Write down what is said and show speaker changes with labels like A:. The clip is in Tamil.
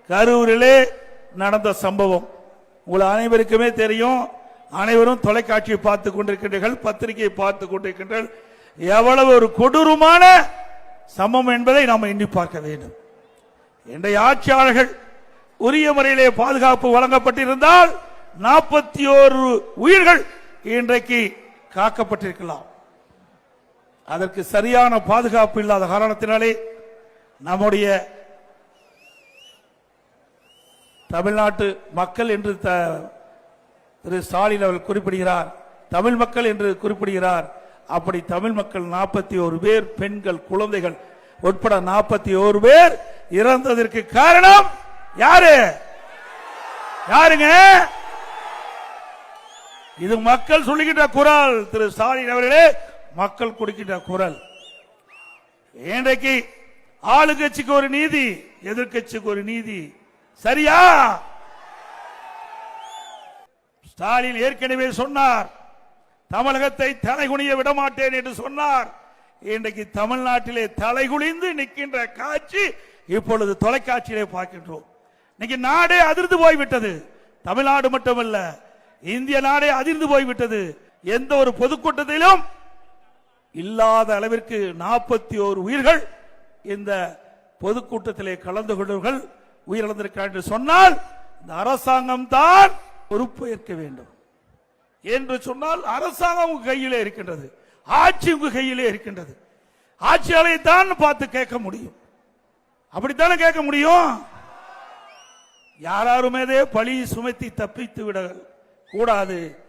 A: கரூரிலே நடந்த சம்பவம் உங்கள் அனைவருக்குமே தெரியும். அனைவரும் தொலைக்காட்சியை பார்த்துக் கொண்டிருக்கின்றீர்கள், பத்திரிகையை பார்த்துக் கொண்டிருக்கின்றீர்கள். எவ்வளவு ஒரு கொடூரமான சம்பவம் என்பதை நாம் எண்ணி பார்க்க வேண்டும். இன்றைய ஆட்சியாளர்கள் உரிய முறையிலே பாதுகாப்பு வழங்கப்பட்டிருந்தால் 41 உயிர்கள் இன்றைக்கு காக்கப்பட்டிருக்கலாம். அதற்கு சரியான பாதுகாப்பு இல்லாத காரணத்தினாலே நம்முடைய தமிழ்நாட்டு மக்கள் என்று திரு ஸ்டாலின் அவர்கள் குறிப்பிடுகிறார், தமிழ் மக்கள் என்று குறிப்பிடுகிறார். அப்படி தமிழ் மக்கள் 41 பேர், பெண்கள் குழந்தைகள் உட்பட 41 பேர் இறந்ததற்கு காரணம் யாரு? யாருங்க? இது மக்கள் சொல்லுகின்ற குரல். திரு ஸ்டாலின் அவர்களே, மக்கள் கொடுக்கின்ற குரல். இன்றைக்கு ஆளுங்கட்சிக்கு ஒரு நீதி, எதிர்கட்சிக்கு ஒரு நீதி. சரியா? ஸ்டாலின் ஏற்கனவே சொன்னார், தமிழகத்தை தலைகுனிய விடமாட்டேன் என்று சொன்னார். இன்றைக்கு தமிழ்நாட்டிலே தலைகுனிந்து நிற்கின்ற காட்சி இப்பொழுது தொலைக்காட்சியிலே பார்க்கின்றோம். இன்னைக்கு நாடே அதிர்ந்து போய்விட்டது. தமிழ்நாடு மட்டுமல்ல, இந்திய நாடே அதிர்ந்து போய்விட்டது. எந்த ஒரு பொதுக்கூட்டத்திலும் இல்லாத அளவிற்கு 41 உயிர்கள் இந்த பொதுக்கூட்டத்திலே கலந்து கொண்டவர்கள் உயிரிழந்திருக்கிறார் என்று சொன்னால் இந்த அரசாங்கம் தான் பொறுப்பு ஏற்க வேண்டும் என்று சொன்னால், அரசாங்கம் உங்க கையிலே இருக்கின்றது, ஆட்சி உங்க கையிலே இருக்கின்றது. ஆட்சியாளரை தான் பார்த்து கேட்க முடியும். அப்படித்தானே கேட்க முடியும். யாருமே பழி சுமத்தி தப்பித்து விட கூடாது.